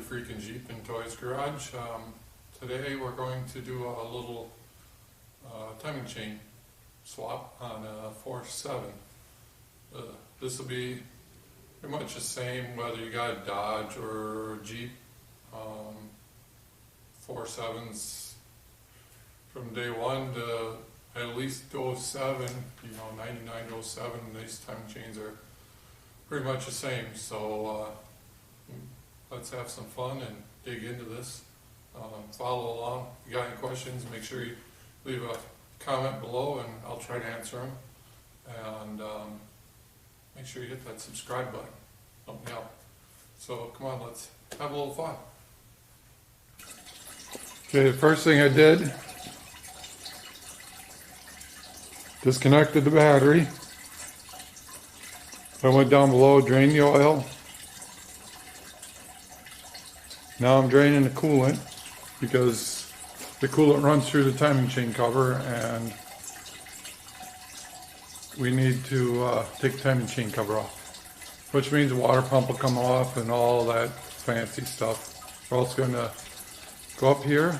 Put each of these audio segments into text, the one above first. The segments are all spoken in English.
Freaking Jeep and Toys Garage. Today we're going to do a little timing chain swap on a 4.7. This will be pretty much the same whether you got a Dodge or a Jeep. 4.7s from day one to at least 07, 99 to 07, these timing chains are pretty much the same. So let's have some fun and dig into this. Follow along. If you got any questions, make sure you leave a comment below and I'll try to answer them. And make sure you hit that subscribe button. Help me out. So come on, let's have a little fun. Okay, the first thing I did, disconnected the battery. I went down below, drained the oil. Now I'm draining the coolant because the coolant runs through the timing chain cover and we need to take the timing chain cover off, which means the water pump will come off and all that fancy stuff. We're also going to go up here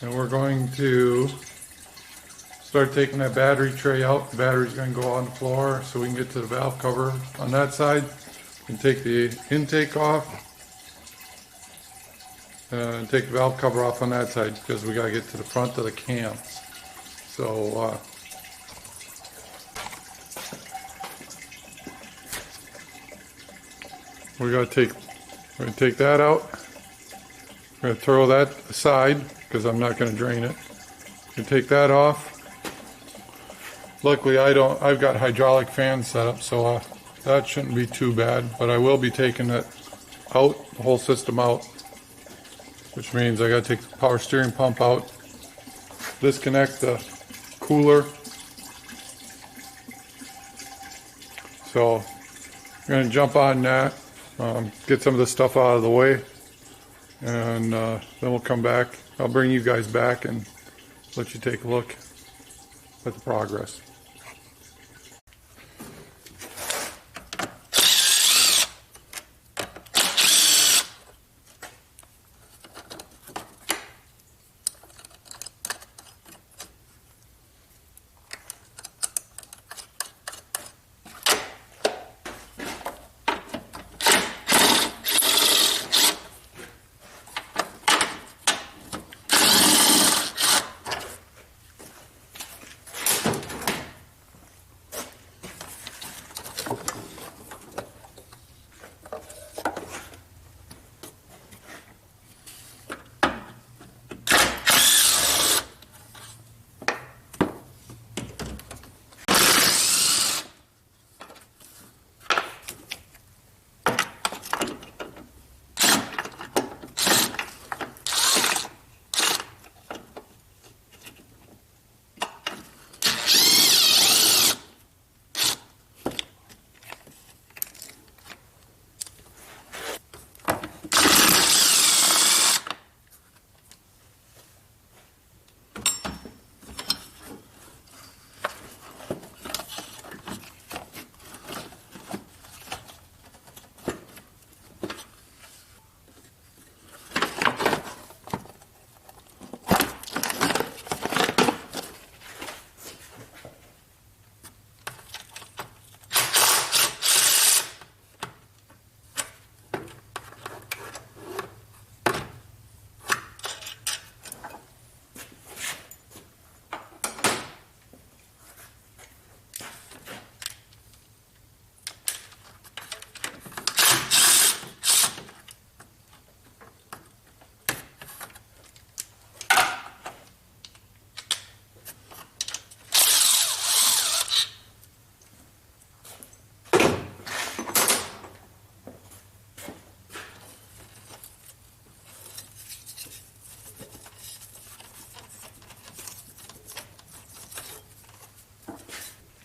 and we're going to start taking that battery tray out. The battery's going to go on the floor so we can get to the valve cover on that side and take the intake off and take the valve cover off on that side because we got to get to the front of the cams. So we're going to take that out. We're going to throw that aside because I'm not going to drain it. And take that off. Luckily I've got hydraulic fans set up, so that shouldn't be too bad, but I will be taking it out, the whole system out, which means I got to take the power steering pump out, disconnect the cooler. So I'm going to jump on that, get some of the stuff out of the way, and then we'll come back. I'll bring you guys back and let you take a look at the progress.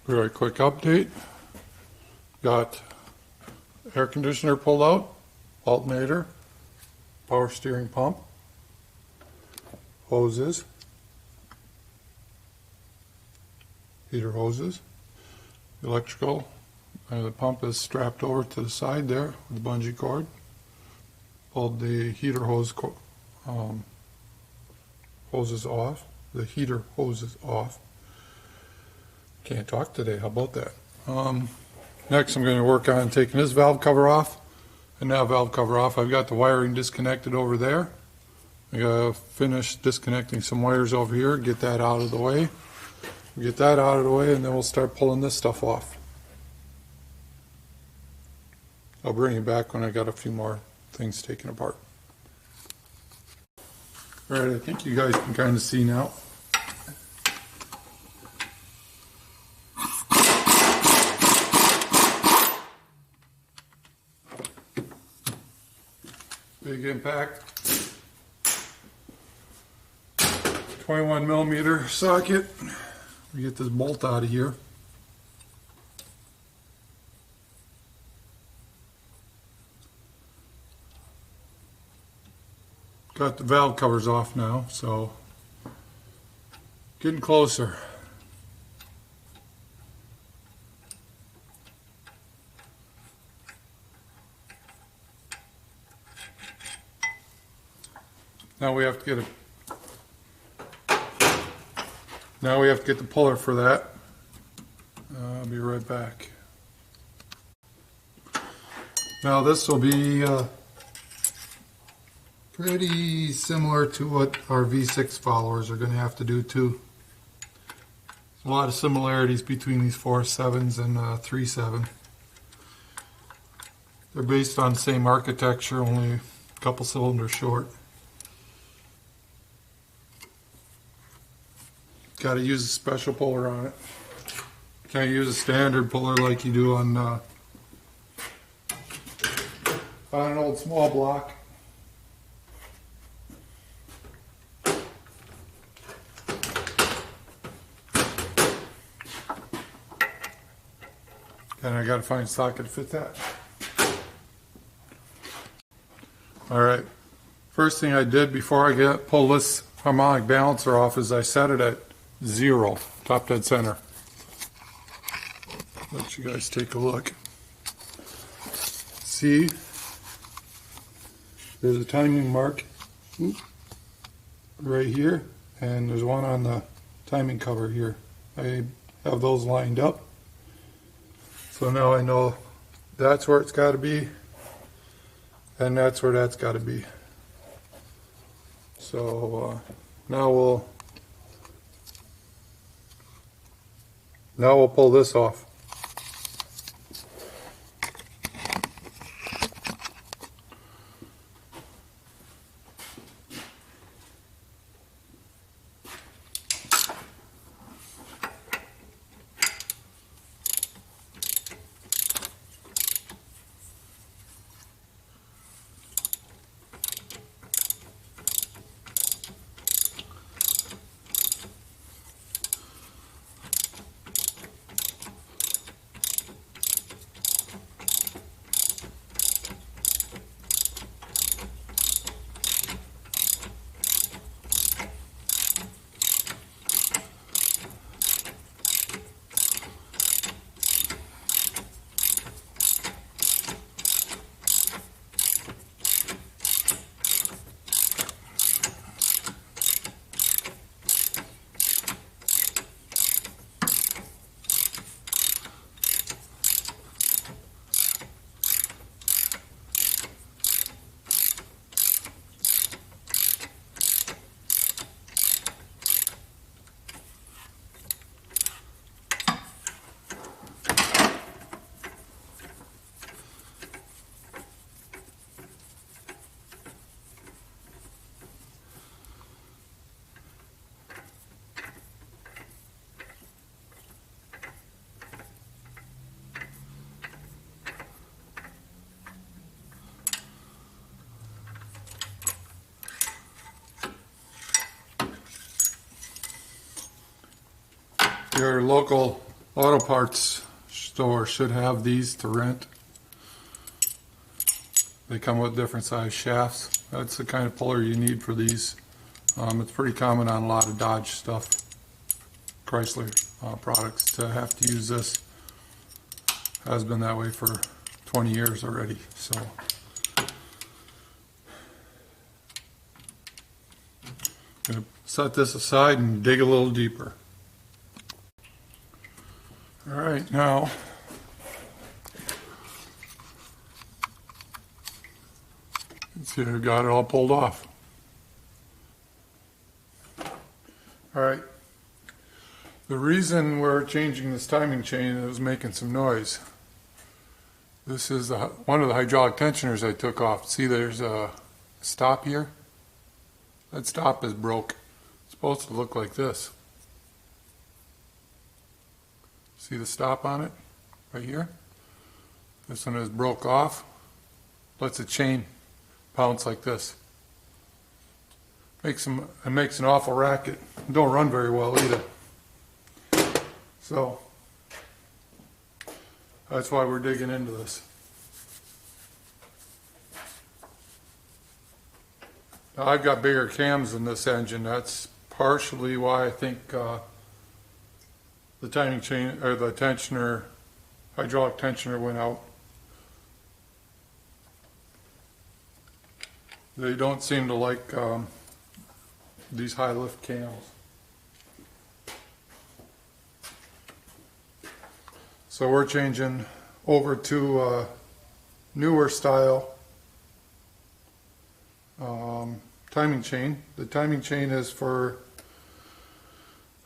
Very quick update. Got air conditioner pulled out, alternator, power steering pump, hoses, heater hoses, electrical, The pump is strapped over to the side there with the bungee cord. Pulled the heater hoses off. The heater hoses off. Can't talk today, how about that? Next I'm going to work on taking this valve cover off and that valve cover off. I've got the wiring disconnected over there. I gotta finish disconnecting some wires over here, get that out of the way. Get that out of the way and then we'll start pulling this stuff off. I'll bring you back when I got a few more things taken apart. Alright, I think you guys can kind of see now. Big impact. 21 millimeter socket. We get this bolt out of here. Got the valve covers off now, so getting closer. Now we have to get the puller for that. I'll be right back. Now this will be pretty similar to what our V6 followers are going to have to do too. There's a lot of similarities between these 4.7s and 3.7. They're based on the same architecture, only a couple cylinders short. Got to use a special puller on it. Can't use a standard puller like you do on an old small block. And I got to find a socket to fit that. Alright, first thing I did before I pull this harmonic balancer off is I set it at 0, top dead center. Let you guys take a look. See, there's a timing mark right here, and there's one on the timing cover here. I have those lined up. So now I know that's where it's got to be, and that's where that's got to be. So now we'll pull this off. Your local auto parts store should have these to rent. They come with different size shafts. That's the kind of puller you need for these. It's pretty common on a lot of Dodge stuff, Chrysler products, to have to use this. Has been that way for 20 years already, so. I'm gonna set this aside and dig a little deeper. All right, now see, I've got it all pulled off. All right. The reason we're changing this timing chain is making some noise. This is one of the hydraulic tensioners I took off. See, there's a stop here. That stop is broke. It's supposed to look like this. See the stop on it right here? This one is broke off. Lets the chain bounce like this. It makes an awful racket. Don't run very well either. So that's why we're digging into this. Now, I've got bigger cams in this engine. That's partially why I think the timing chain or the tensioner, hydraulic tensioner, went out. They don't seem to like these high lift cams. So we're changing over to a newer style timing chain. The timing chain is for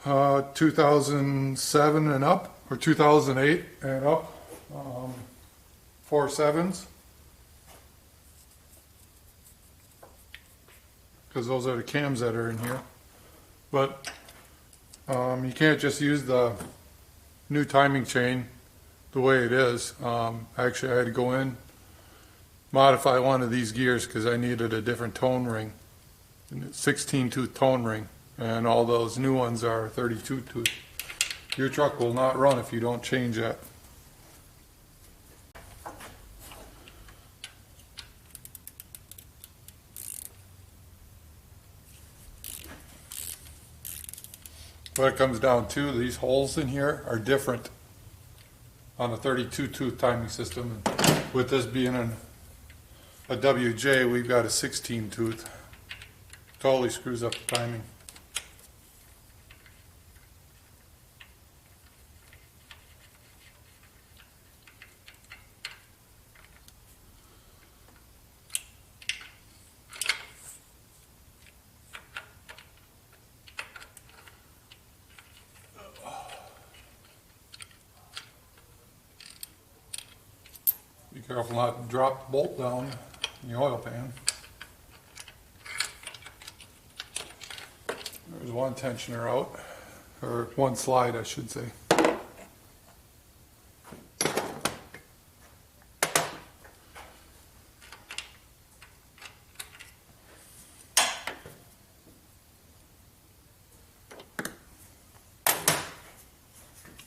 2007 and up, or 2008 and up, 4.7s. Because those are the cams that are in here. But you can't just use the new timing chain the way it is. Actually, I had to go in, modify one of these gears because I needed a different tone ring, 16 tooth tone ring, and all those new ones are 32 tooth. Your truck will not run if you don't change that. What it comes down to, these holes in here are different on a 32 tooth timing system. With this being a WJ, we've got a 16 tooth. Totally screws up the timing. Be careful not to drop the bolt down in the oil pan. There's one tensioner out, or one slide I should say.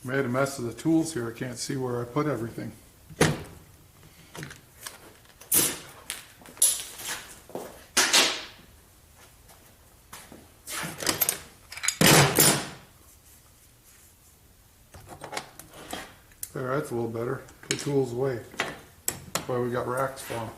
Made a mess of the tools here. I can't see where I put everything. There, that's a little better. Put tools away. That's why we got racks for them.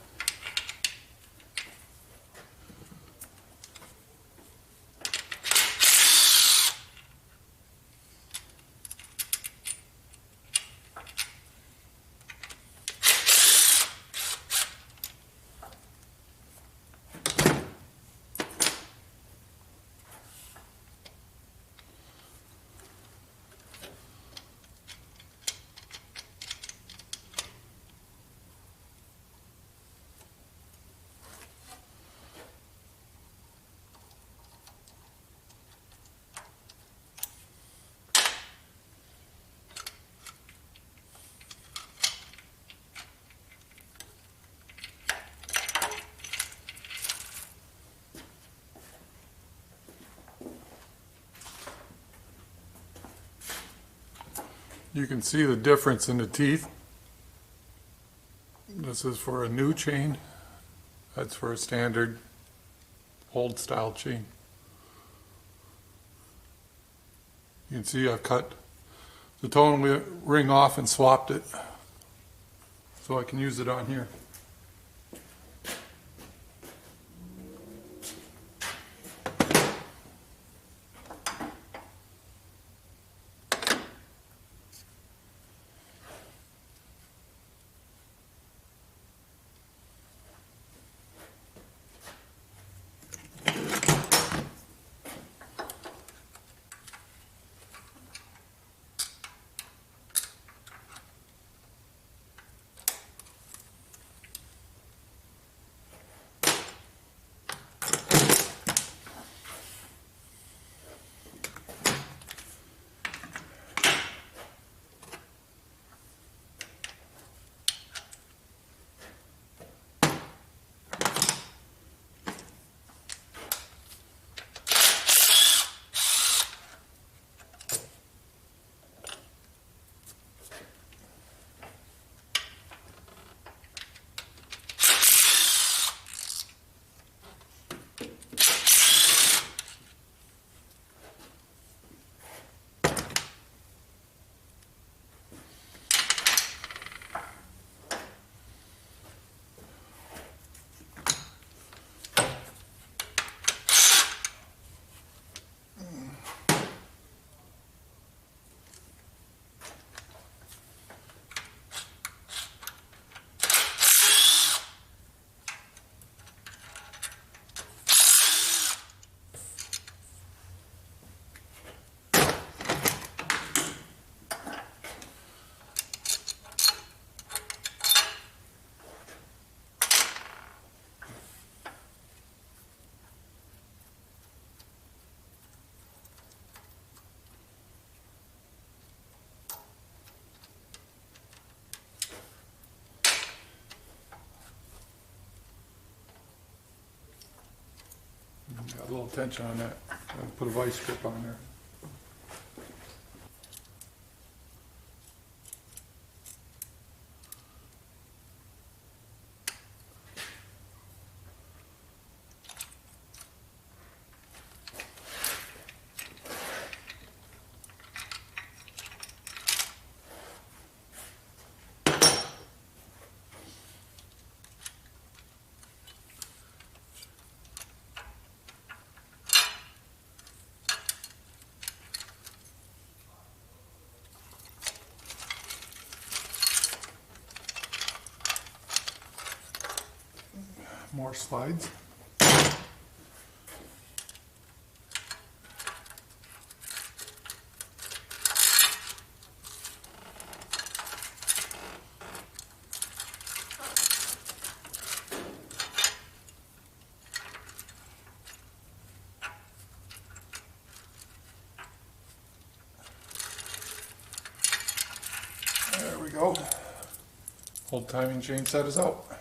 You can see the difference in the teeth. This is for a new chain. That's for a standard old style chain. You can see I've cut the tone ring off and swapped it so I can use it on here. Got a little tension on that. I'll put a vice grip on there. More slides. There we go. Old timing chain set is out.